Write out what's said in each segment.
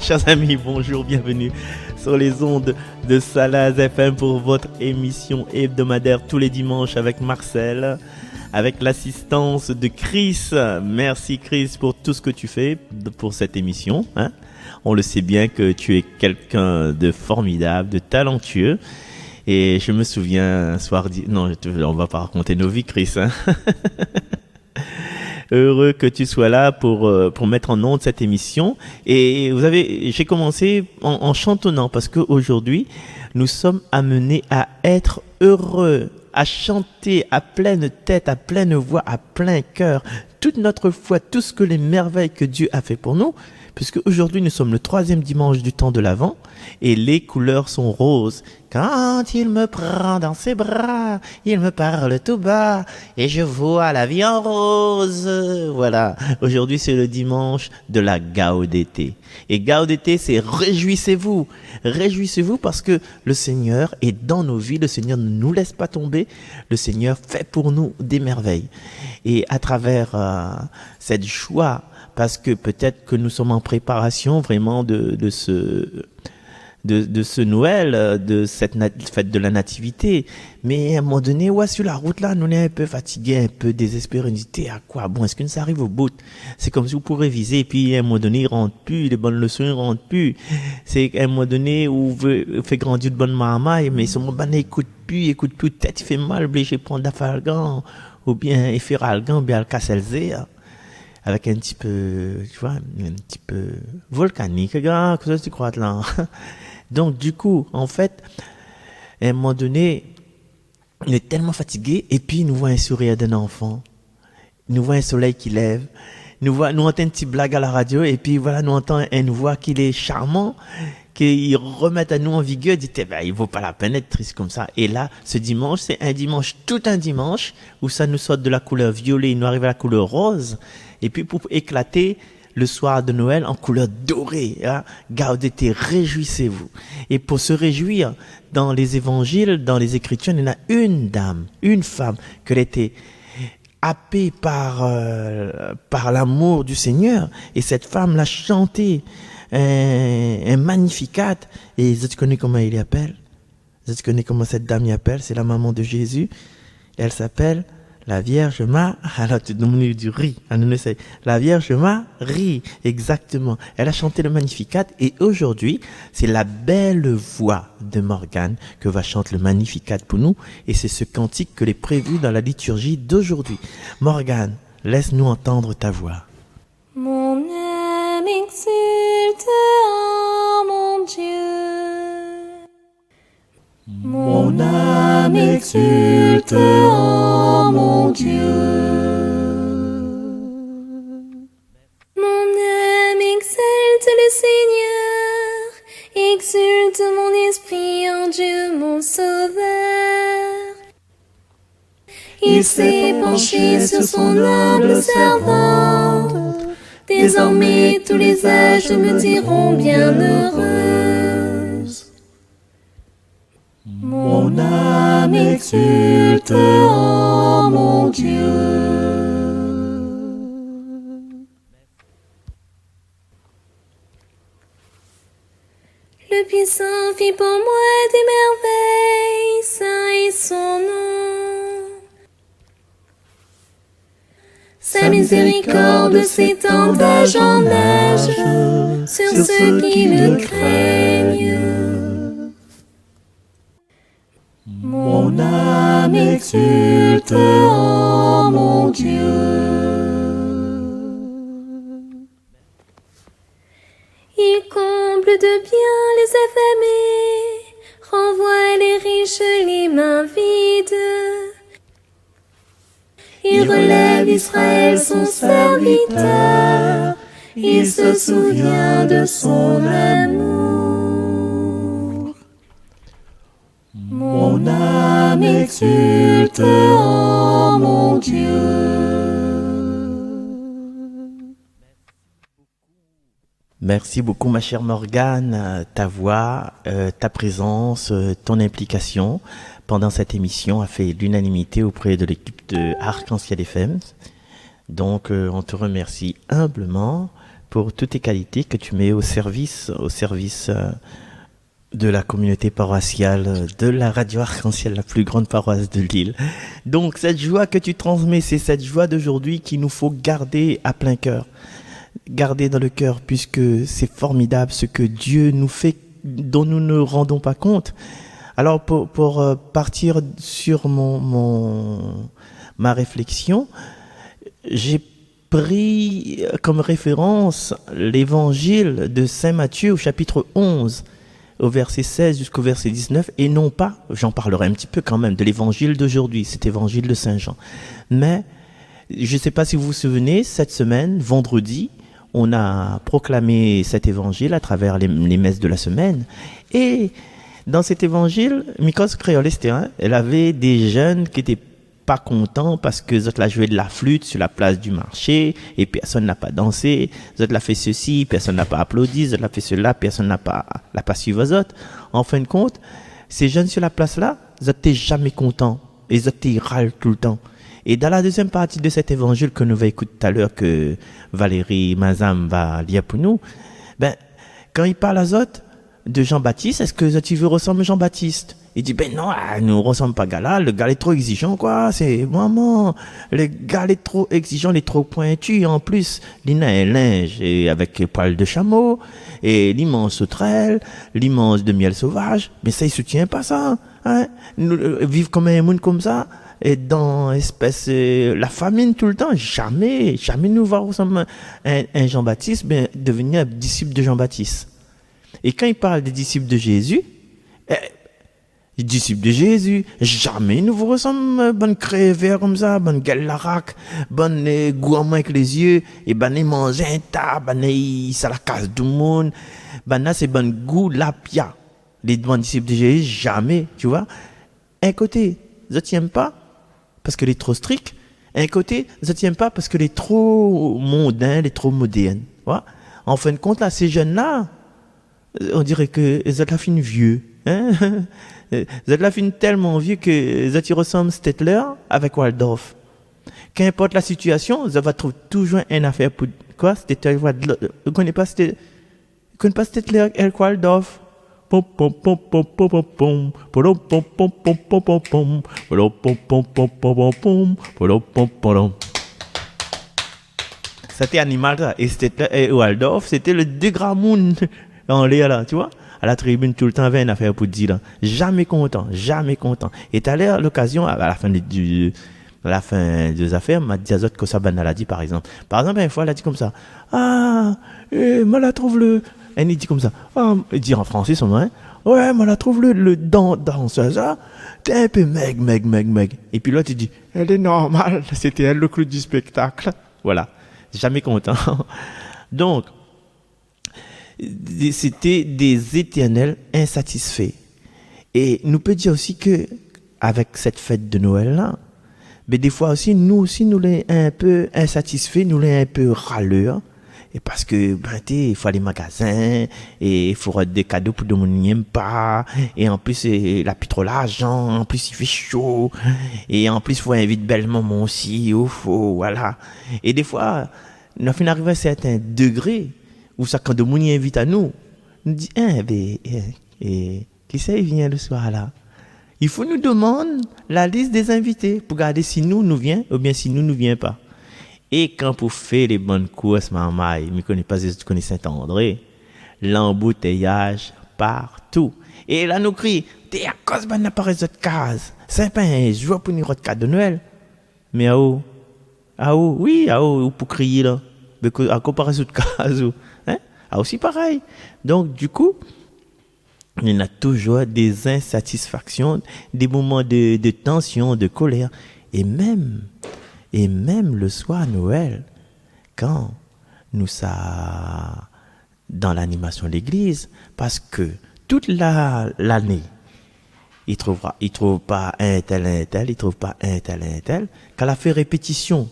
Chers amis, bonjour, bienvenue sur les ondes de Salaz FM pour votre émission hebdomadaire tous les dimanches avec Marcel, avec l'assistance de Chris. Merci Chris pour tout ce que tu fais pour cette émission, hein. On le sait bien que tu es quelqu'un de formidable, de talentueux. Et je me souviens un soir... Non, on va pas raconter nos vies, Chris, hein. Heureux que tu sois là pour mettre en onde cette émission. Et j'ai commencé en chantonnant parce qu'aujourd'hui, nous sommes amenés à être heureux, à chanter à pleine tête, à pleine voix, à plein cœur, toute notre foi, tout ce que les merveilles que Dieu a fait pour nous. Puisque aujourd'hui nous sommes le 3e dimanche du temps de l'Avent et les couleurs sont roses. Quand il me prend dans ses bras, il me parle tout bas et je vois la vie en rose. Voilà, aujourd'hui c'est le dimanche de la Gaudété. Et Gaudété, c'est réjouissez-vous. Réjouissez-vous parce que le Seigneur est dans nos vies, le Seigneur ne nous laisse pas tomber, le Seigneur fait pour nous des merveilles. Et à travers cette joie, parce que peut-être que nous sommes en préparation vraiment de ce Noël, de cette fête de la Nativité. Mais à un moment donné, sur la route là, nous on est un peu fatigués, un peu désespérés. On dit, à quoi? Bon, est-ce que ça arrive au bout? C'est comme si vous pourrez réviser, et puis à un moment donné, il rentre plus, les bonnes leçons, ils rentrent plus. C'est à un moment donné où vous faites grandir de bonnes marmailles, mais ce moment n'écoute plus, tête, il fait mal, obligé de prendre d'afalgan, ou bien il fait ralgan, ou bien le casselzé, avec un petit peu, tu vois, un petit peu volcanique, gars, que ça tu crois là. Donc, du coup, en fait, à un moment donné, on est tellement fatigué, et puis nous voit un sourire d'un enfant, nous voit un soleil qui lève, nous entend une petite blague à la radio, et puis voilà, nous entend une voix qui est charmant, qui remettent à nous en vigueur, dit, il vaut pas la peine d'être triste comme ça. Et là, ce dimanche, c'est tout un dimanche, où ça nous sort de la couleur violet, il nous arrive à la couleur rose, et puis pour éclater le soir de Noël en couleur dorée, hein, Gaudété, réjouissez-vous. Et pour se réjouir, dans les évangiles, dans les Écritures, il y en a une dame, une femme, qu'elle était happée par l'amour du Seigneur, et cette femme l'a chanté un Magnificat, et tu connais comment il y appelle? Tu connais comment cette dame y appelle? C'est la maman de Jésus. Elle s'appelle la Vierge Marie. Alors tu nous du riz. La Vierge Marie, exactement. Elle a chanté le Magnificat, et aujourd'hui, c'est la belle voix de Morgane que va chanter le Magnificat pour nous, et c'est ce cantique que l'est prévu dans la liturgie d'aujourd'hui. Morgane, laisse-nous entendre ta voix. Mon âme exulte en mon Dieu. Mon âme exulte en mon Dieu. Mon âme exalte le Seigneur, exulte mon esprit en Dieu mon Sauveur. Il s'est penché sur son humble servante. Désormais tous les âges me diront bienheureuse. Mon âme exulte en mon Dieu. Le puissant fit pour moi des merveilles, saint est son nom. Sa miséricorde s'étend d'âge en âge sur ceux qui le craignent. Mon âme exulte en mon Dieu. Il comble de bien les affamés, renvoie les riches les mains vides. Il relève Israël son serviteur, il se souvient de son amour. Mon âme exulte en mon Dieu. Merci beaucoup ma chère Morgane, ta voix, ta présence, ton implication, pendant cette émission a fait l'unanimité auprès de l'équipe de Arc-en-Ciel FM. Donc, on te remercie humblement pour toutes tes qualités que tu mets au service de la communauté paroissiale de la radio Arc-en-Ciel, la plus grande paroisse de l'île. Donc, cette joie que tu transmets, c'est cette joie d'aujourd'hui qu'il nous faut garder à plein cœur. Garder dans le cœur, puisque c'est formidable ce que Dieu nous fait, dont nous ne rendons pas compte. Alors, pour partir sur ma réflexion, j'ai pris comme référence l'évangile de Saint Matthieu au chapitre 11, au verset 16 jusqu'au verset 19, et non pas, j'en parlerai un petit peu quand même, de l'évangile d'aujourd'hui, cet évangile de Saint Jean. Mais, je ne sais pas si vous vous souvenez, cette semaine, vendredi, on a proclamé cet évangile à travers les messes de la semaine, et dans cet évangile, Mikos Créolestéen, elle avait des jeunes qui étaient pas contents parce que Zot l'a joué de la flûte sur la place du marché et personne n'a pas dansé. Zot l'a fait ceci, personne n'a pas applaudi. Zot l'a fait cela, personne l'a pas suivi Zot. En fin de compte, ces jeunes sur la place là, Zot t'es jamais content et Zot t'es râle tout le temps. Et dans la deuxième partie de cet évangile que nous va écouter tout à l'heure, que Valérie Mazam va lire pour nous, quand il parle à Zot de Jean-Baptiste, est-ce que tu veux ressembler à Jean-Baptiste? Il dit, non, nous ressemble pas à là, le gars est trop exigeant, quoi, c'est, maman, le gars est trop exigeant, il est trop pointu, en plus, il a un linge, et avec poils de chameau, et l'immense sauterelle, l'immense de miel sauvage, mais ça, il soutient pas ça, hein, vivre comme un monde comme ça, et dans espèce, la famine tout le temps, jamais nous va ressembler à un Jean-Baptiste, devenir un disciple de Jean-Baptiste. Et quand il parle des disciples de Jésus, les disciples de Jésus, jamais nous vous ressemblent, bonne crève comme ça, bonne gueule larac, bonne gourmand avec les yeux, et ils mangent un tas, ça la casse du monde, là c'est bon goût, la pia. Les bons disciples de Jésus, jamais, tu vois. Un côté, je tiens pas, parce que les trop strict, un côté, je tiens pas parce que les trop mondains, les trop modernes, tu vois. En fin de compte, là, ces jeunes-là, on dirait que ils ont la fin vieux, hein. Ils ont la fin tellement vieux que ils ressemblent Stettler avec Waldorf. Qu'importe la situation, ils vont trouver toujours une affaire pour quoi? Stettler, vous connaissez pas Stettler et Waldorf? C'était animal ça. Et Stettler et Waldorf, c'était le deux grands monde en l'air là, tu vois, à la tribune tout le temps avait une affaire pour dire là. Jamais content. Et tout à l'heure, l'occasion, à la fin des affaires, m'a dit à Zot que ça l'a dit par exemple. Par exemple, une fois, elle a dit comme ça. Moi la trouve le. Elle dit comme ça. Il dit en français son nom, hein. Ouais, moi la trouve le danseuse, ça. T'es un peu meg. Et puis l'autre, il dit, elle est normale. C'était elle le clou du spectacle. Voilà. Jamais content. Donc, c'était des éternels insatisfaits. Et nous peut dire aussi que avec cette fête de Noël là, mais des fois aussi nous les un peu insatisfaits, nous les un peu râleurs. Et parce que il faut aller au magasin et il faut des cadeaux pour tout le monde n'aime pas, et en plus il a plus trop l'argent, en plus il fait chaud, et en plus il faut inviter belle maman aussi, voilà. Et des fois nous finissons arriver à un certain degré où ça, quand le monde invite à nous dit, qui c'est, il vient le soir là? Il faut nous demander la liste des invités pour regarder si nous vient ou bien si nous vient pas. Et quand pour faire les bonnes courses, maman, je ne connais pas si tu connais Saint-André, l'embouteillage partout. Et là, nous crie, t'es à cause de l'appareil de case. C'est pas un jour pour nous retard de Noël. Mais pour crier là. À comparaison de case, hein? Aussi pareil. Donc, du coup, il y a toujours des insatisfactions, des moments de tension, de colère. Et même le soir Noël, quand nous ça dans l'animation de l'église, parce que toute l'année, il trouve pas un tel, il trouve pas un tel, quand a fait répétition,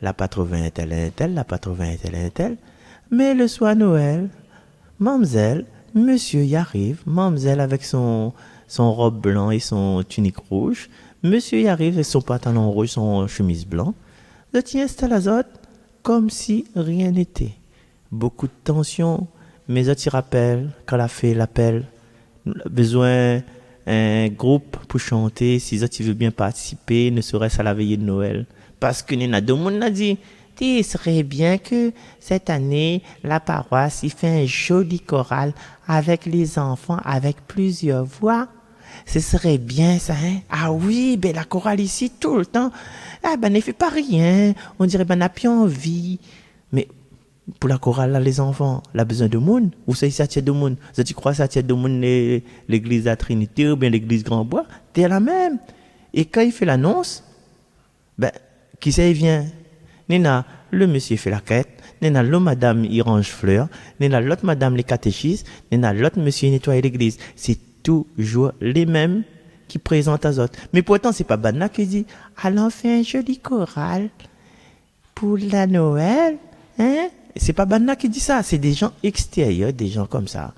la pas trouvé un tel, la pas trouvé un tel, mais le soir Noël, mademoiselle, monsieur y arrive, mademoiselle avec son son robe blanc et son tunique rouge. Monsieur y arrive avec son pantalon rouge, son chemise blanc. Vous y installe à zot comme si rien n'était. Beaucoup de tension, mais je t'y rappelle quand la fée l'appelle, besoin un groupe pour chanter, si tu veux bien participer, ne serait-ce à la veillée de Noël. Parce que Nina Domoun a dit, il serait bien que cette année, la paroisse y fait un joli choral avec les enfants, avec plusieurs voix. Ce serait bien ça, hein? Ah oui, ben la chorale ici tout le temps. Ah ben ne fait pas rien. On dirait ben n'a plus envie. Mais pour la chorale là, les enfants, elle a besoin de monde. Ou c'est ça tient de monde. Tu crois ça tient de monde l'église de la Trinité ou bien l'église Grand Bois? T'es la même. Et quand il fait l'annonce, ben qui ça il vient? Nena, le monsieur fait la quête. Nena, l'autre madame il range fleurs. Nena, l'autre madame les catéchistes. Nena, l'autre monsieur nettoie l'église. C'est toujours les mêmes qui présentent à autres. Mais pourtant, c'est pas Banna qui dit allons faire un joli choral pour la Noël. Hein? C'est pas Banna qui dit ça, c'est des gens extérieurs, des gens comme ça.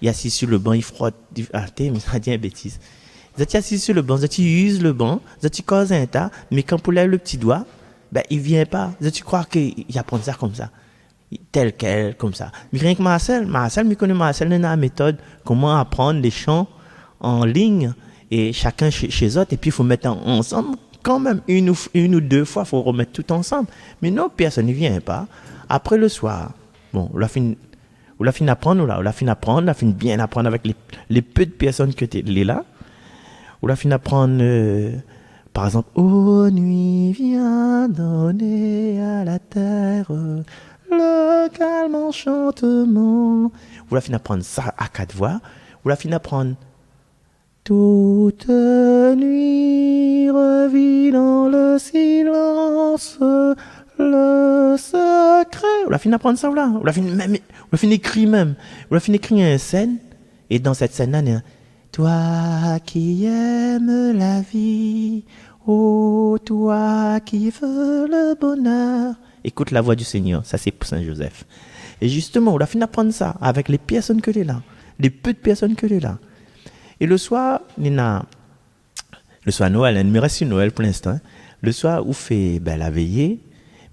Il est assis sur le banc, il frotte. Ah, mais ça dit une bêtise. Vous êtes assis sur le banc, vous êtes use le banc, vous êtes cause un tas, mais quand vous lève le petit doigt, ben, il vient pas. Vous crois qu'il apprend ça comme ça. Tel quel, comme ça. Mais rien que Marcel, me connaît Marcel, il a une méthode, comment apprendre les chants en ligne, et chacun chez eux, et puis il faut mettre ensemble, quand même, une ou deux fois, il faut remettre tout ensemble. Mais non, personne ne vient pas. Après le soir, bon, on l'a fini d'apprendre, on l'a fini bien apprendre avec les peu de personnes que tu es là. On l'a fini d'apprendre, par exemple, ô nuit vient donner à la terre le calme enchantement. On l'a fini d'apprendre ça à 4 voix. On l'a fini d'apprendre toute nuit revit dans le silence le secret. On l'a fini d'apprendre ça là. On l'a fini d'écrire même. On l'a fini d'écrire une scène. Et dans cette scène-là, il y a toi qui aimes la vie, oh toi qui veux le bonheur. Écoute la voix du Seigneur. Ça c'est pour Saint Joseph. Et justement, on l'a fini d'apprendre ça avec les personnes que l'est là, les peu de personnes que l'est là. Et le soir, le soir Noël, il me reste sur Noël pour l'instant. Le soir, où fait la veillée,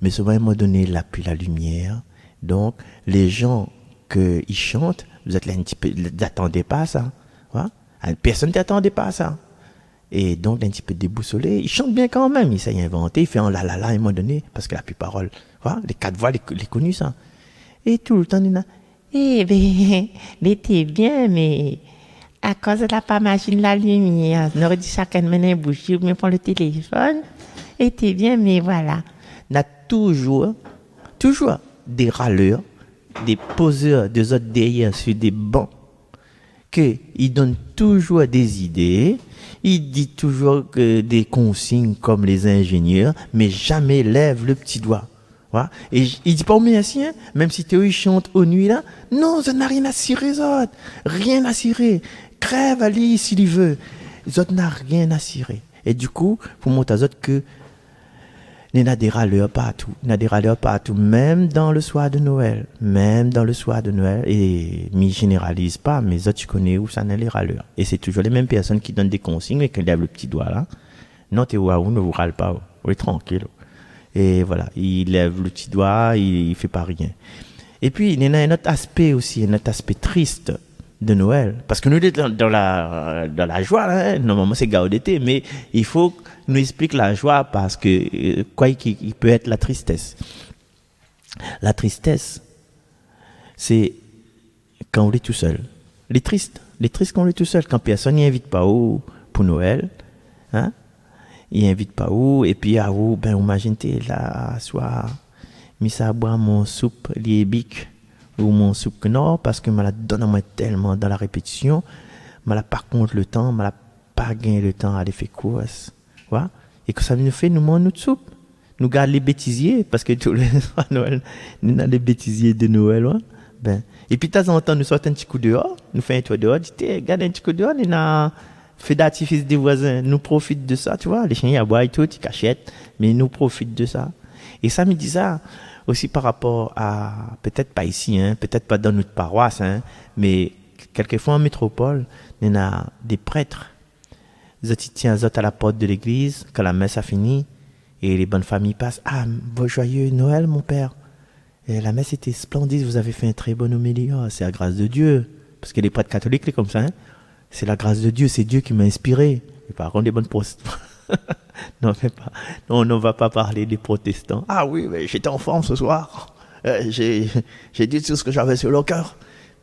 mais souvent, à un moment donné, la lumière. Donc, les gens qui chantent, vous êtes là un petit peu, vous n'attendez pas à ça. Ouais? Personne n'attendait pas à ça. Et donc, un petit peu déboussolé. Ils chantent bien quand même. Ils s'est inventé. Il fait un la la la à un moment donné, parce que la plus parole. Ouais? Les 4 voix, les connus, ça. Et tout le temps, eh ben, l'été bien, mais à cause de la pas machine la lumière, on aurait dit chacun mener un bougie ou bien prendre le téléphone. Était bien, mais voilà. On a toujours des râleurs, des poseurs, des autres derrière sur des bancs, qu'ils donnent toujours des idées, ils disent toujours des consignes comme les ingénieurs, mais jamais lèvent le petit doigt. Ouais. Et il dit pas au merci, hein, même si Théo il chante aux nuits là, non, ça n'a rien à cirer, Zot. Rien à cirer. Crève, Ali, s'il veut. Zot n'a rien à cirer. Et du coup, pour montrer à Zot que il y a des râleurs partout, même dans le soir de Noël. Et m'y généralise pas, mais Zot, tu connais où ça n'est les râleurs. Et c'est toujours les mêmes personnes qui donnent des consignes et qui lèvent le petit doigt là. Non, Théo, ne vous râle pas. Oui, tranquille. Et voilà, il lève le petit doigt, il fait pas rien. Et puis, il y a un autre aspect aussi, un autre aspect triste de Noël. Parce que nous, dans la joie, là, normalement, c'est gars d'été, mais il faut nous expliquer la joie parce que, quoi qu'il peut être la tristesse. La tristesse, c'est quand on est tout seul. Les tristes quand on est tout seul, quand personne n'y invite pas pour Noël, hein? Il invite pas où, et puis à où, imagine t'es là, soit, mis ça à boire mon soupe, les bics, ou mon soupe non, parce que me la donne à moi tellement dans la répétition, me la par contre le temps, me la pas gagné le temps à aller faire course, voilà. Et que ça nous fait, nous mange notre soupe. Nous garde les bêtisiers, parce que tous les soirs Noël, nous avons les bêtisiers de Noël, ouais. Et puis de temps en temps, nous sortons un petit coup dehors, nous faisons un tour dehors, dit, regarde un petit coup dehors, nous avons fait d'artifice des voisins, nous profitent de ça, tu vois, les chiens y aboient et tout, ils cachette, mais nous profitent de ça. Et ça me dit ça aussi par rapport à, peut-être pas ici, hein, peut-être pas dans notre paroisse, hein, mais quelquefois en métropole, il y a des prêtres. Ils tiennent à la porte de l'église quand la messe a fini et les bonnes familles passent. Ah, bon joyeux Noël, mon père. Et la messe était splendide, vous avez fait un très bon homélie. Oh, c'est la grâce de Dieu. Parce que les prêtres catholiques, c'est comme ça. Hein? C'est la grâce de Dieu, c'est Dieu qui m'a inspiré. Et par contre, les bonnes protestants. Non, on ne va pas parler des protestants. Ah oui, mais j'étais en forme ce soir. J'ai dit tout ce que j'avais sur le cœur.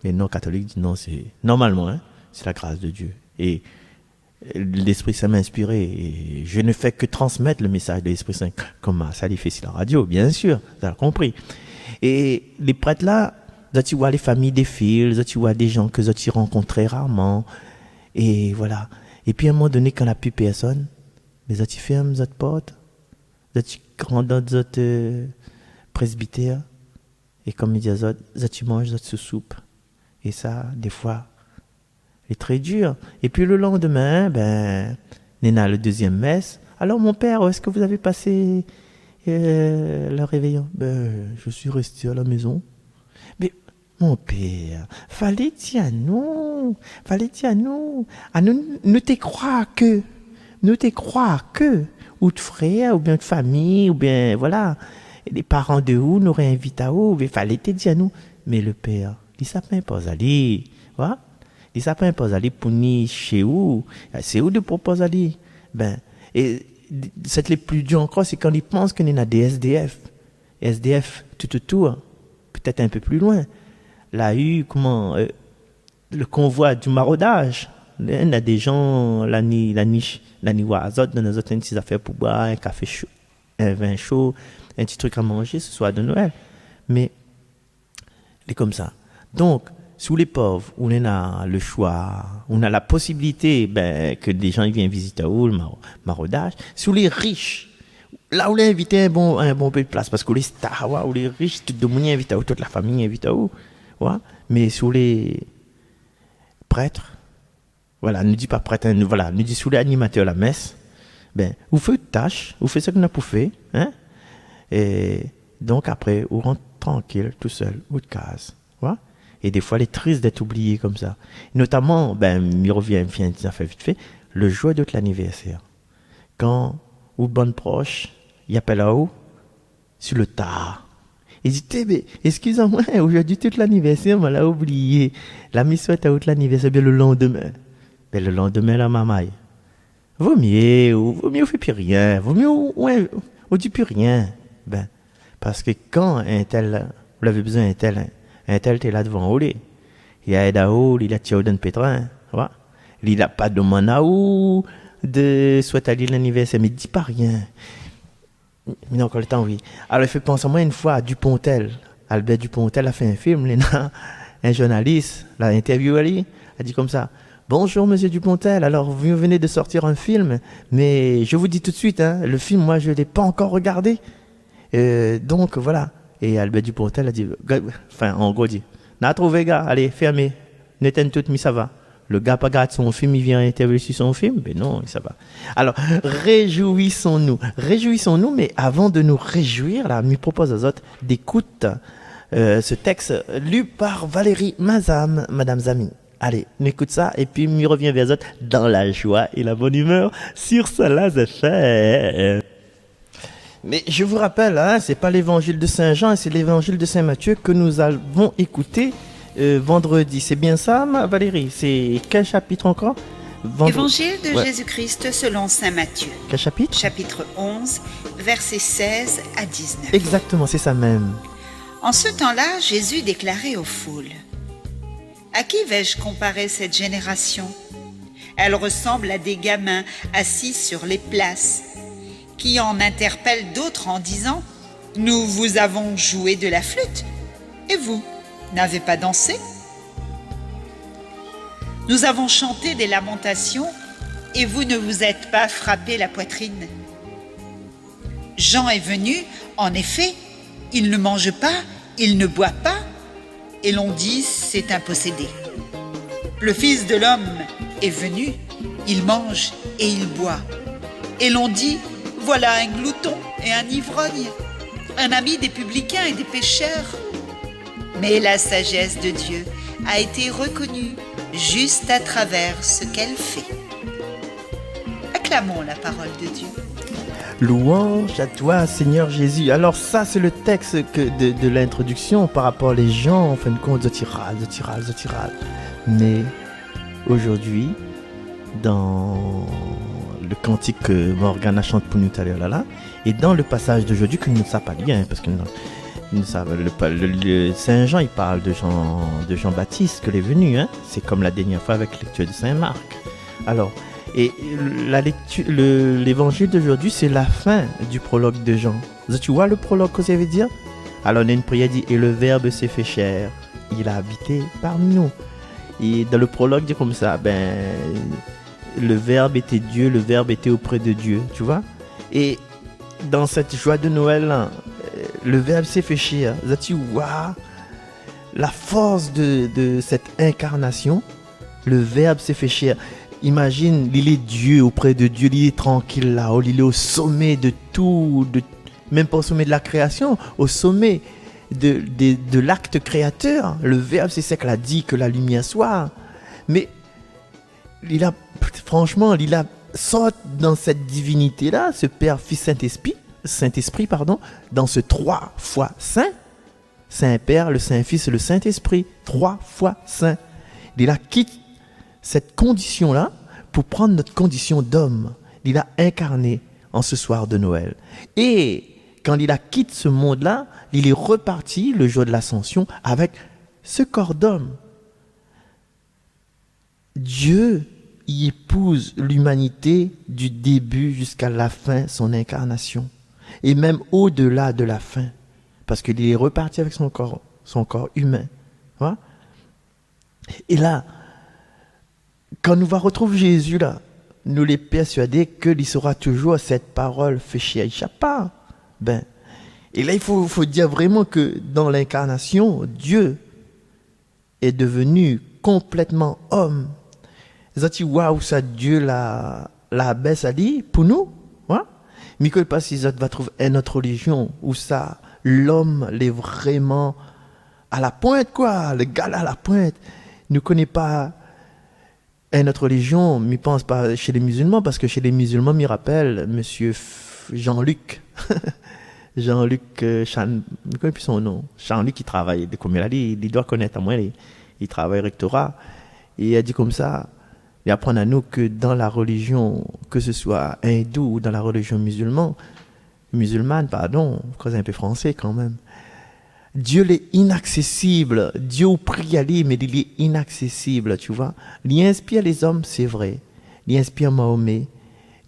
Mais non, catholique dit non, c'est normalement, hein, c'est la grâce de Dieu. Et l'Esprit Saint m'a inspiré. Et je ne fais que transmettre le message de l'Esprit Saint, comme ça les fait sur la radio, bien sûr, vous avez compris. Et les prêtres là, tu vois les familles des fils, tu vois des gens que tu rencontres rarement. Et voilà. Et puis à un moment donné, quand la plus personne, mais tu fermes cette porte, tu rentres dans notre presbytère, et comme il dit, tu manges cette soupe. Et ça, des fois, est très dur. Et puis le lendemain, Néna, le deuxième messe. Alors mon père, est-ce que vous avez passé le réveillon? Je suis resté à la maison. Mais mon père, fallait dire à nous, à nous te croire que, ou de frères, ou bien de famille, ou bien, voilà, les parents de où nous réinvitent à où, mais fallait te dire à nous. Mais le père, il s'appelle pas aller, voilà. Il s'appelle pas aller pour ni chez où, c'est où de propose aller. Et c'est le plus dur encore, c'est quand ils pensent qu'on est des SDF tout autour, peut-être un peu plus loin. Là, eu le convoi du maraudage. Il y a des gens, la nuit, dans nos autres petites affaires pour boire, un café chaud, un vin chaud, un petit truc à manger ce soir de Noël. Mais, c'est comme ça. Donc, sous les pauvres, on a le choix, on a la possibilité que des gens viennent visiter le maraudage. Sous les riches, là où on a invité un bon peu de place, parce que les stars, ou les riches, tout le monde invite à où, toute la famille invite à où. Ouais. Mais sous les prêtres, voilà, ne dit pas prêtre, voilà, nous dit sous les animateurs la messe, vous faites tâche, vous faites ce qu'on a pour faire, hein, et donc après, vous rentrez tranquille, tout seul, ou de case, ouais. Et des fois, il est triste d'être oublié comme ça. Notamment, il revient, ça fait vite fait, le jour de l'anniversaire. Quand, ou bonne proche, il appelle à où, sur le tard. Il dit, mais excusez-moi, aujourd'hui, tout l'anniversaire, on l'a oublié. La mise souhaite à l'anniversaire, bien le lendemain. Le lendemain, la mamaille. Vaut mieux, on fait plus rien. Vaut mieux, on dit plus rien. Parce que quand un tel, vous avez besoin un tel, t'es là devant Olé. Il y a Edaou, il a Théodon Pétrin. Il n'a pas de manaou de souhaiter aller l'anniversaire, mais il dit pas rien. Mais non, encore le temps, oui. Alors, il fait penser à moi une fois à Dupontel. Albert Dupontel a fait un film, un journaliste l'a interviewé, a dit comme ça: bonjour, monsieur Dupontel, alors vous venez de sortir un film, mais je vous dis tout de suite, hein, le film, moi, je ne l'ai pas encore regardé. Donc, voilà. Et Albert Dupontel a dit, en gros, dit, n'a trouvé, gars, allez, fermez, n'éteigne tout, mais ça va. Le gars pas regarde son film, il vient interviewer sur son film, mais non, ça va. Alors, réjouissons-nous, mais avant de nous réjouir, là, je propose aux autres d'écouter ce texte lu par Valérie Mazam, Madame Zami. Allez, on écoute ça, et puis on revient vers les autres dans la joie et la bonne humeur sur Salas FM. Mais je vous rappelle, hein, c'est pas l'évangile de Saint Jean, c'est l'évangile de Saint Matthieu que nous avons écouté vendredi. C'est bien ça, Valérie? C'est quel chapitre encore? Évangile de Jésus-Christ selon Saint Matthieu. Quel chapitre? Chapitre 11, versets 16 à 19. Exactement, c'est ça même. En ce temps-là, Jésus déclarait aux foules: à qui vais-je comparer cette génération? Elle ressemble à des gamins assis sur les places, qui en interpellent d'autres en disant: nous vous avons joué de la flûte, et vous n'avez pas dansé? Nous avons chanté des lamentations, et vous ne vous êtes pas frappé la poitrine. Jean est venu, en effet, il ne mange pas, il ne boit pas, et l'on dit c'est un possédé. Le Fils de l'homme est venu, il mange et il boit, et l'on dit voilà un glouton et un ivrogne, un ami des publicains et des pécheurs. Mais la sagesse de Dieu a été reconnue juste à travers ce qu'elle fait. Acclamons la parole de Dieu. Louange à toi, Seigneur Jésus. Alors ça, c'est le texte de l'introduction par rapport aux gens, en fin de compte, Zotiral. Mais aujourd'hui, dans le cantique que Morgana chante pour nous tout à l'heure là, et dans le passage d'aujourd'hui que nous ne savons pas lire, parce que le Saint Jean, il parle de Jean-Baptiste que est venu, c'est comme la dernière fois avec la lecture de Saint Marc. Alors, et l'évangile d'aujourd'hui, c'est la fin du prologue de Jean. Tu vois le prologue que ça veut dire? Alors on a une prière dit, et le Verbe s'est fait chair, il a habité parmi nous. Et dans le prologue, dit comme ça, le Verbe était Dieu, le Verbe était auprès de Dieu, tu vois. Et dans cette joie de Noël, là, le Verbe s'est fait chair. Tu vois la force de cette incarnation, le Verbe s'est fait chair. Imagine, il est Dieu auprès de Dieu, il est tranquille là-haut, il est au sommet de tout, même pas au sommet de la création, au sommet de l'acte créateur. Le Verbe, c'est ça qu'il a dit, que la lumière soit. Mais franchement, il a sorti dans cette divinité-là, ce Père, Fils, Saint-Esprit, dans ce 3 fois Saint, Saint-Père, le Saint-Fils et le Saint-Esprit, 3 fois Saint. Il a quitté cette condition-là pour prendre notre condition d'homme. Il a incarné en ce soir de Noël. Et quand il a quitté ce monde-là, il est reparti le jour de l'Ascension avec ce corps d'homme. Dieu y épouse l'humanité du début jusqu'à la fin, son incarnation. Et même au-delà de la fin. Parce qu'il est reparti avec son corps humain. Voilà. Et là, quand nous va retrouver Jésus là, nous les persuader qu'il sera toujours cette parole fait chair, il échappe pas. Et là il faut dire vraiment que dans l'incarnation, Dieu est devenu complètement homme. Zati waouh ça Dieu la baisse à dit pour nous, ouais. Mais que pas si ça va trouver une autre religion où ça l'homme l'est vraiment à la pointe quoi, le gars là à la pointe. Ne connaît pas notre religion, mais pense pas chez les musulmans, parce que chez les musulmans, m'y rappelle monsieur Jean-Luc. Jean-Luc, je ne connais plus son nom. Jean-Luc, qui travaille, comme il doit connaître à moi, il travaille au rectorat. Et il a dit comme ça, il apprend à nous que dans la religion, que ce soit hindoue ou dans la religion musulmane, cause un peu français quand même, Dieu est inaccessible. Dieu prie à lui, mais il est inaccessible, tu vois. Il inspire les hommes, c'est vrai. Il inspire Mahomet.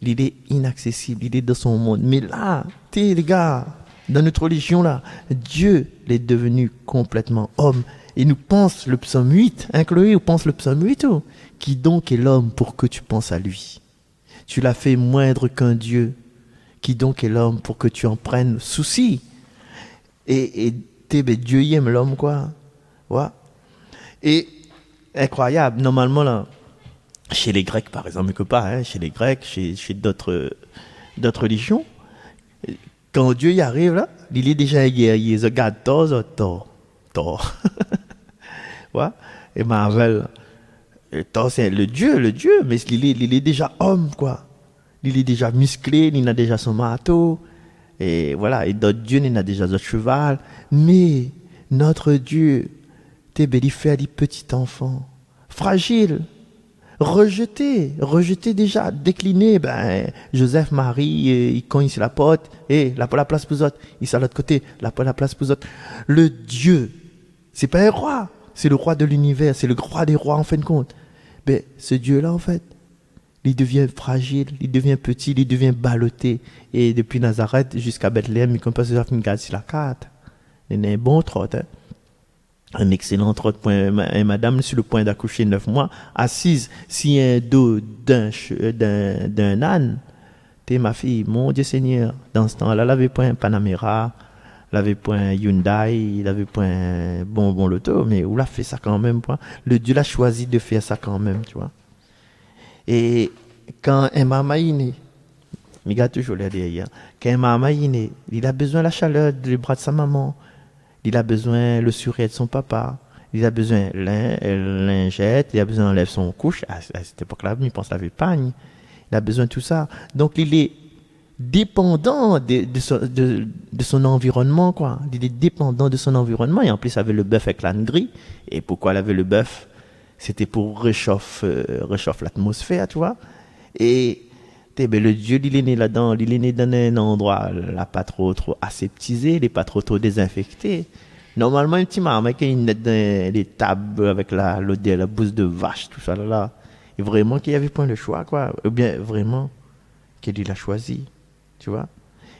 Il est inaccessible, il est dans son monde. Mais là, les gars, dans notre religion, là, Dieu est devenu complètement homme. Et nous pense le psaume 8, Chloé, ou pense le psaume 8, oh, qui donc est l'homme pour que tu penses à lui? Tu l'as fait moindre qu'un Dieu. Qui donc est l'homme pour que tu en prennes souci? Et Dieu y aime l'homme, quoi. Ouais. Et incroyable, normalement, là, chez les Grecs, par exemple, que pas, chez les Grecs, chez d'autres religions, quand Dieu y arrive, là, il est déjà guerrier. Il regarde Thor. Ouais. Et Marvel, Thor, c'est le dieu, mais il est déjà homme, quoi. Il est déjà musclé, il a déjà son marteau. Et voilà, et d'autres dieux, il a déjà d'autres cheval. Mais notre Dieu, il fait à des petits enfants, fragiles, rejetés déjà, déclinés. Joseph, Marie, ils cognent sur la porte, et la place pour autres, ils sont à l'autre côté, la place pour autres. Le Dieu, c'est pas un roi, c'est le roi de l'univers, c'est le roi des rois en fin de compte. Mais ce Dieu-là, en fait, il devient fragile, il devient petit, il devient ballotté. Et depuis Nazareth jusqu'à Bethléem, il commence à faire sur la carte. Il a un bon trot, un excellent trot. Et madame, sur le point d'accoucher 9 mois, assise sur un dos d'un âne. T'es ma fille, mon Dieu Seigneur. Dans ce temps-là, elle avait pas un Panamera, elle avait pas un Hyundai, elle avait pas un bonbon loto, mais où l'a fait ça quand même, quoi. Le Dieu l'a choisi de faire ça quand même, tu vois. Et quand un maman est né, il y a toujours l'air derrière, quand un maman est né, il a besoin de la chaleur du bras de sa maman, il a besoin le sourire de son papa, Il a besoin lingette, il a besoin d'enlever son couche. À cette époque-là, il pense laver pagne. Il a besoin de tout ça. Donc, il est dépendant de son environnement, quoi. Il est dépendant de son environnement. Et en plus, il avait le bœuf avec l'âne gris. Et pourquoi il avait le bœuf? C'était pour réchauffer l'atmosphère, tu vois. Et le Dieu, il est né là-dedans. Il est né dans un endroit, là, pas trop aseptisé, il n'est pas trop désinfecté. Normalement, un petit marmot qui est dans les tables avec l'odeur, la bouse de vache, tout ça là. Et vraiment qu'il n'y avait pas le choix, quoi. Ou bien vraiment qu'il l'a choisi, tu vois.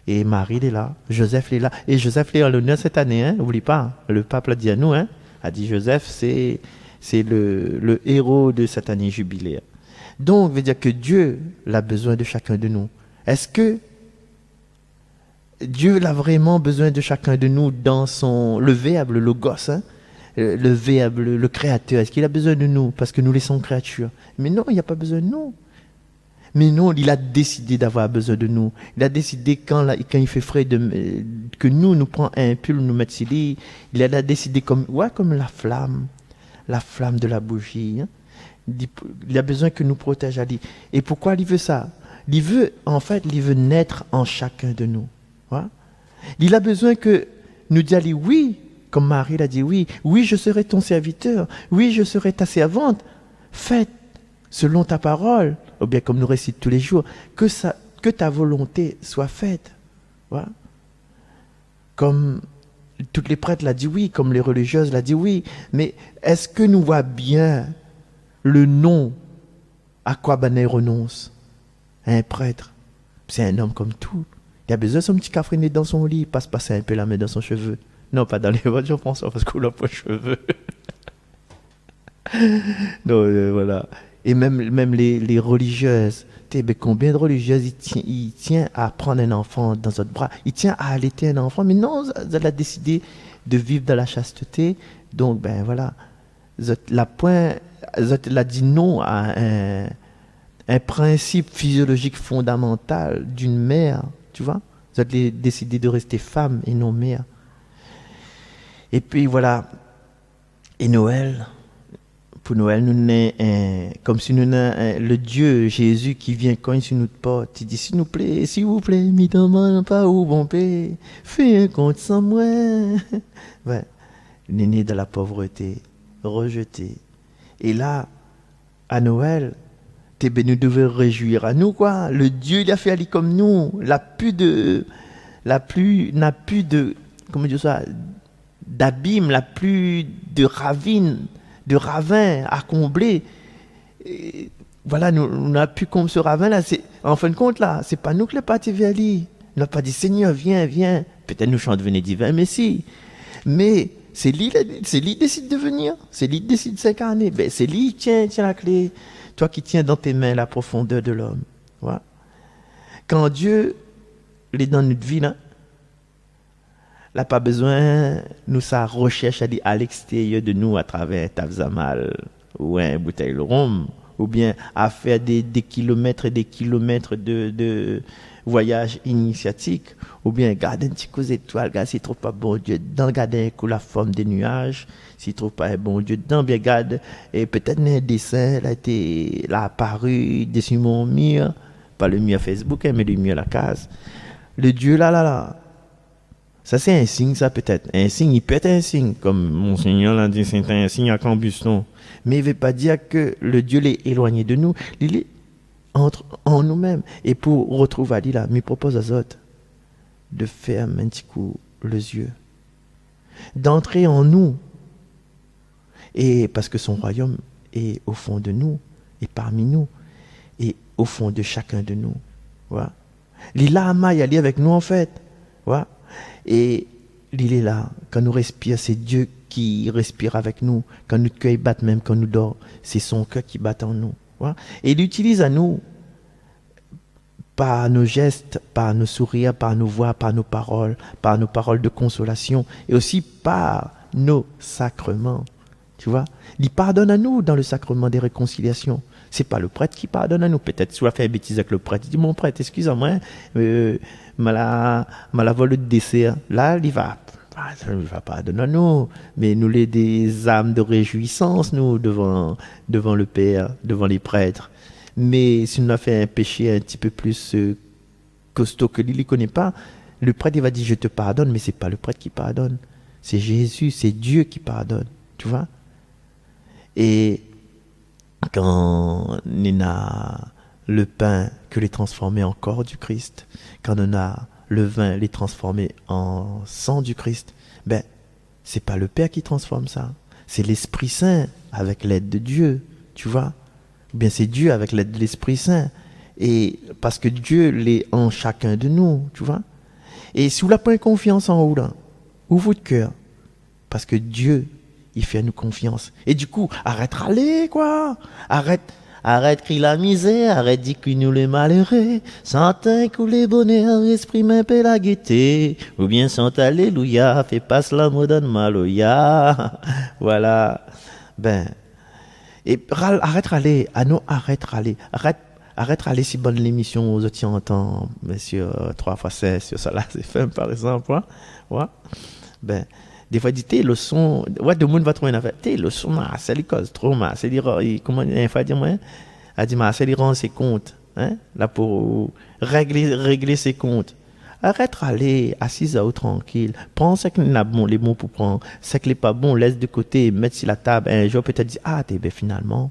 Et Marie, il est là. Joseph, il est là. Et Joseph, il est à l'honneur cette année, hein. N'oublie pas. Le pape l'a dit à nous, hein. A dit Joseph, c'est le héros de cette année jubilaire. Donc, veut dire que Dieu a besoin de chacun de nous. Est-ce que Dieu a vraiment besoin de chacun de nous dans le verbe, le logos, hein? Le verbe, le créateur? Est-ce qu'il a besoin de nous parce que nous les sommes créatures? Mais non, il n'y a pas besoin de nous. Mais non, il a décidé d'avoir besoin de nous. Il a décidé quand il fait frais que nous prend un pull, nous mettre sur lui. Il a décidé comme la flamme de la bougie. Hein? Il a besoin que nous protège à lui. Et pourquoi il veut ça? Il veut naître en chacun de nous. Ouais? Il a besoin que nous disions oui, comme Marie l'a dit oui, je serai ton serviteur, oui, je serai ta servante, faites selon ta parole, ou bien comme nous récitons tous les jours, que ta volonté soit faite. Ouais? Comme toutes les prêtres l'ont dit oui, comme les religieuses l'ont dit oui, mais est-ce que nous voyons bien le nom à quoi Banet renonce? Un prêtre, c'est un homme comme tout. Il a besoin de son petit cafriné dans son lit, il passe passer un peu la main dans son cheveu. Non, pas dans les voitures, François, parce qu'on n'a pas de cheveux. Non, voilà. Et même les religieuses, combien de religieuses il tient à prendre un enfant dans votre bras, il tient à allaiter un enfant, mais non, elle a décidé de vivre dans la chasteté. Donc, ben voilà, elle a dit non à un principe physiologique fondamental d'une mère, tu vois. Vous avez décidé de rester femme et non mère. Et puis voilà. Et Noël, pour Noël, nous sommes comme si nous sommes le Dieu Jésus qui vient cogner sur notre porte. Il dit, s'il vous plaît, mi demande pas où bon paix, fais un compte sans moi. Ouais. Il est né de la pauvreté, rejeté. Et là, à Noël, nous devons réjouir à nous, quoi. Le Dieu, il a fait aller comme nous. N'a plus de, comment dire ça, d'abîme, n'a plus de ravine, de ravin à combler. Et voilà, nous n'a plus comme ce ravin-là. En fin de compte, là, c'est pas nous qui l'avons parti vers lui. Il n'a pas dit, Seigneur, viens. Peut-être nous chantons devenir divin, mais si. Mais c'est lui qui décide de venir. C'est lui qui décide de s'incarner. Ben, c'est lui qui tient la clé. Toi qui tiens dans tes mains la profondeur de l'homme. Voilà. Quand Dieu est dans notre vie, là, il n'a pas besoin, nous, sa recherche à l'extérieur de nous à travers un tafzamal ou un bouteille de rhum, ou bien à faire des kilomètres et des kilomètres de voyage initiatique, ou bien garder un petit coup d'étoile, regarde s'il ne trouve pas bon Dieu dedans, regarder la forme des nuages, s'il ne trouve pas un bon Dieu dedans, bien regarde, et peut-être un dessin là apparu dessus mon mur, pas le mur Facebook, mais le mur à la case. Le Dieu là. Ça, c'est un signe, ça, peut-être. Un signe, il peut être un signe, comme Monseigneur l'a dit, c'est un signe à combustion. Mais il ne veut pas dire que le Dieu l'est éloigné de nous. Il est en nous-mêmes. Et pour retrouver Ali, là, il propose à Zot de faire un petit coup les yeux. D'entrer en nous. Et parce que son royaume est au fond de nous, et parmi nous, et au fond de chacun de nous. Voilà. L'Ila Ama, il est avec nous, en fait. Voilà. Et il est là. Quand nous respirons, c'est Dieu qui respire avec nous. Quand notre cœur bat, même quand nous dort, c'est son cœur qui bat en nous. Voilà. Et il utilise à nous, par nos gestes, par nos sourires, par nos voix, par nos paroles de consolation, et aussi par nos sacrements. Tu vois, il pardonne à nous dans le sacrement des réconciliations. C'est pas le prêtre qui pardonne à nous. Peut-être si on a fait une bêtise avec le prêtre, il dit, mon prêtre, excuse-moi, m'a la volé de dessert. Là, il va ça ne va pas donner nous, mais nous les des âmes de réjouissance, nous, devant le Père, devant les prêtres. Mais si nous avons fait un péché un petit peu plus costaud que lui, il ne connaît pas, le prêtre il va dire je te pardonne, mais ce n'est pas le prêtre qui pardonne. C'est Jésus, c'est Dieu qui pardonne. Tu vois? Et quand on a le pain que les transformer en corps du Christ, quand on a le vin les transformer en sang du Christ, ben c'est pas le Père qui transforme ça, c'est l'Esprit Saint avec l'aide de Dieu, tu vois. Ou bien c'est Dieu avec l'aide de l'Esprit Saint, et parce que Dieu l'est en chacun de nous, tu vois. Et si vous la prenez confiance en vous là, ouvre votre cœur, parce que Dieu il fait à nous confiance. Et du coup, arrête râler, quoi. Arrête crier la misère, arrête dire que nous les malheureux. Santin couler bonheur, exprime un peu la gaieté. Ou bien sant alléluia, fais passe la mode en maloya. Voilà. Et arrête râler. Ah non, arrête râler. Arrête râler si bonne l'émission aux autres entend, monsieur 3x16 sur ça là, c'est fait par exemple. Ouais. Des fois, dit, t'es le son, ouais, de monde va trouver une affaire, t'es le son, c'est les causes, trop, c'est les, comment, il faut dire, moi, elle dit, c'est les rend ses comptes, hein, là, pour régler ses comptes. Arrête d'aller, assise à haut tranquille, prends ce que n'a bon, les mots pour prendre, ce qui n'est pas bon, laisse de côté, mettre sur la table, un jour, peut-être dire, finalement,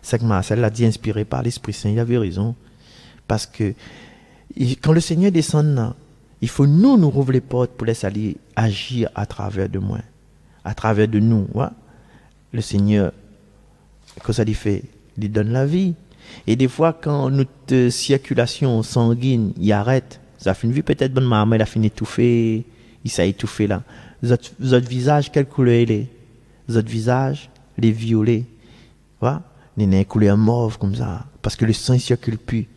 c'est que Marcel l'a dit, inspiré par l'Esprit Saint, il avait raison, parce que, quand le Seigneur descend là, il faut nous rouvrir les portes pour laisser aller agir à travers de moi, à travers de nous. Ouais? Le Seigneur, qu'est-ce qu'il fait? Il donne la vie. Et des fois, quand notre circulation sanguine, il arrête, ça fait une vie peut-être bonne maman, il a fini étouffer, il s'est étouffé là. Votre visage, quelle couleur il est? Votre visage, les violets. Ouais? Il y a une couleur mauve comme ça, parce que le sang ne circule plus.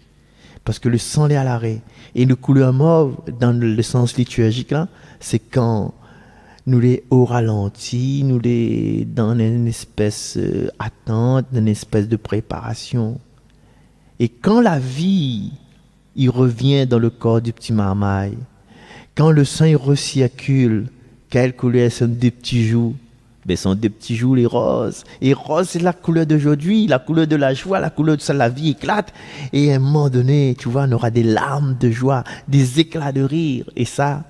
Parce que le sang est à l'arrêt. Et le couleur mauve, dans le sens liturgique, là, c'est quand nous les au ralenti, nous les dans une espèce d'attente, une espèce de préparation. Et quand la vie, il revient dans le corps du petit marmaille, quand le sang il recircule, quelle couleur sont des petits joues? Ben, sont des petits joues, les roses. Et rose, c'est la couleur d'aujourd'hui, la couleur de la joie, la couleur de ça, la vie éclate. Et à un moment donné, tu vois, on aura des larmes de joie, des éclats de rire. Et ça,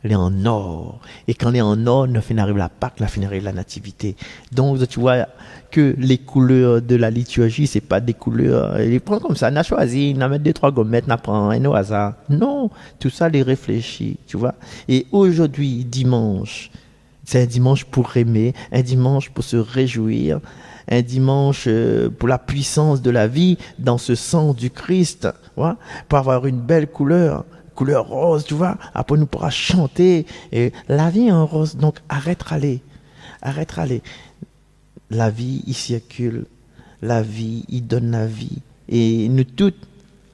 elle est en or. Et quand elle est en or, la fin arrive la Pâque, la fin arrive la Nativité. Donc, tu vois que les couleurs de la liturgie, c'est pas des couleurs, ils prennent comme ça, on a choisi, on a mis 2-3 gommettes, on apprend un au hasard. Non, tout ça, les réfléchit, tu vois. Et aujourd'hui, dimanche, c'est un dimanche pour aimer, un dimanche pour se réjouir, un dimanche pour la puissance de la vie dans ce sang du Christ, ouais, pour avoir une belle couleur rose, tu vois. Après, nous pourra chanter et la vie en rose. Donc, arrête d'aller. La vie, il circule. La vie, il donne la vie. Et nous toutes,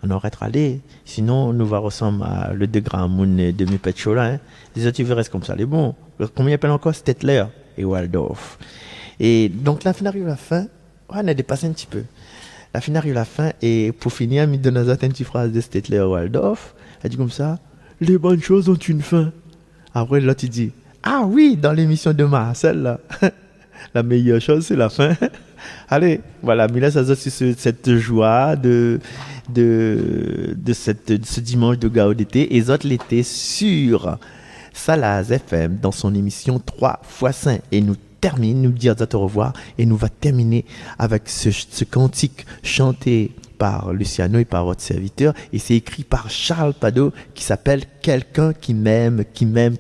on arrête d'aller. Sinon, nous va ressembler à le degré moon de mes péchola. Hein. Les autres, ils restent comme ça. Les bons. Combien appellent encore Stettler et Waldorf. Et donc, la fin arrive à la fin. Ouais, on a dépassé un petit peu. La fin arrive à la fin. Et pour finir, il donne une petite phrase de Stettler et Waldorf. Elle dit comme ça, les bonnes choses ont une fin. Après, l'autre, il dit, ah oui, dans l'émission de Marcel, là, la meilleure chose, c'est la fin. Allez, voilà, mais là, ça c'est cette joie de ce dimanche de Gao d'été. Et les autres l'été sur Salaz FM dans son émission 3x5. Et nous dire au revoir. Et nous va terminer avec ce cantique chanté par Luciano et par votre serviteur, et c'est écrit par Charles Pado qui s'appelle Quelqu'un qui m'aime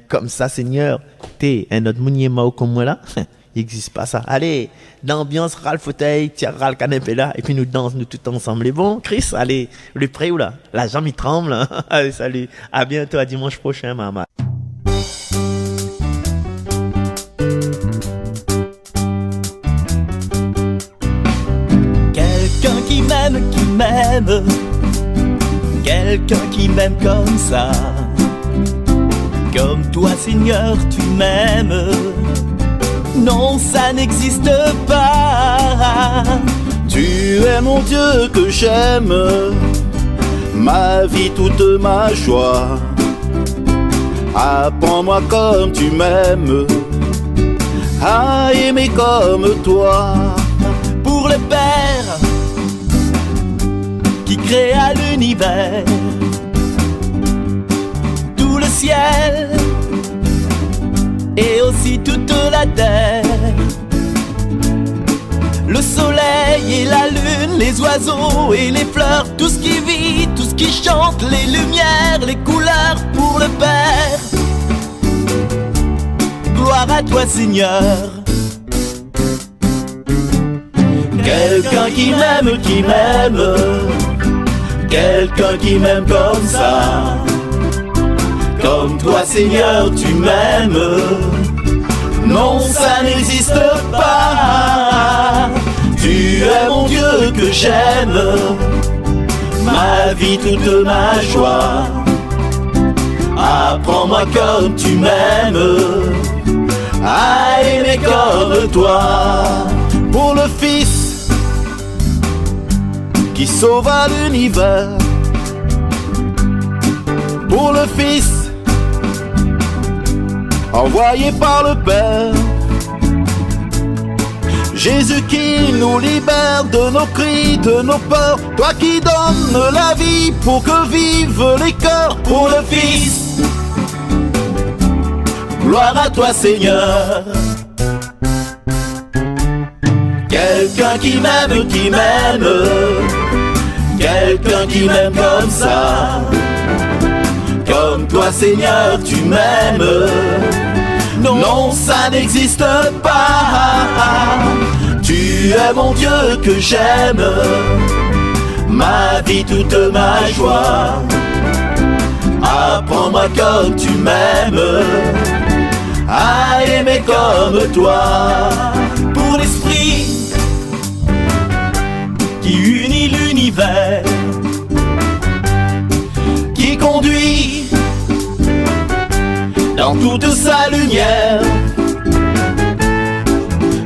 comme ça, Seigneur. T'es un autre mounier mao comme moi là, il n'existe pas ça. Allez, l'ambiance, ras le fauteuil, tiens, ras le canapé là, et puis nous dansons nous tout ensemble. Et bon, Chris, allez, le prêt où là? La jambe il tremble. Hein? Allez, salut, à bientôt, à dimanche prochain, maman. Quelqu'un qui m'aime comme ça, comme toi Seigneur tu m'aimes. Non, ça n'existe pas. Tu es mon Dieu que j'aime, ma vie toute ma joie. Apprends-moi comme tu m'aimes, à aimer comme toi. Pour le Père qui créa l'univers, tout le ciel et aussi toute la terre, le soleil et la lune, les oiseaux et les fleurs, tout ce qui vit, tout ce qui chante, les lumières, les couleurs. Pour le Père, gloire à toi Seigneur. Quelqu'un qui m'aime, quelqu'un qui m'aime comme ça. Comme toi Seigneur tu m'aimes, non ça n'existe pas. Tu es mon Dieu que j'aime, ma vie toute ma joie. Apprends-moi comme tu m'aimes, à aimer comme toi. Pour le Fils qui sauva l'univers, pour le Fils envoyé par le Père, Jésus qui nous libère de nos cris, de nos peurs, toi qui donnes la vie pour que vivent les cœurs. Pour le Fils, gloire à toi Seigneur. Quelqu'un qui m'aime, quelqu'un qui m'aime comme ça. Comme toi Seigneur tu m'aimes, non ça n'existe pas. Tu es mon Dieu que j'aime, ma vie toute ma joie. Apprends-moi comme tu m'aimes, à aimer comme toi. Pour l'Esprit qui unit l'univers, qui conduit dans toute sa lumière.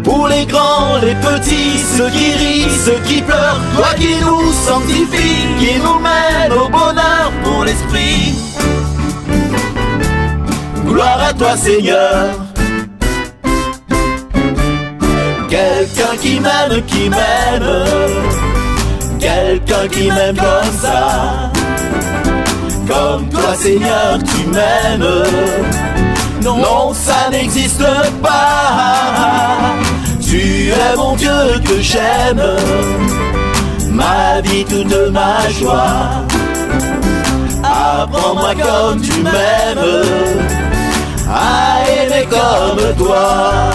Pour les grands, les petits, ceux qui rient, ceux qui pleurent, toi qui nous sanctifie, qui nous mène au bonheur. Pour l'Esprit, gloire à toi Seigneur. Quelqu'un qui m'aime, quelqu'un qui m'aime comme ça. Comme toi Seigneur tu m'aimes, non ça n'existe pas. Tu es mon Dieu que j'aime, ma vie toute ma joie. Apprends-moi comme tu m'aimes, à aimer comme toi.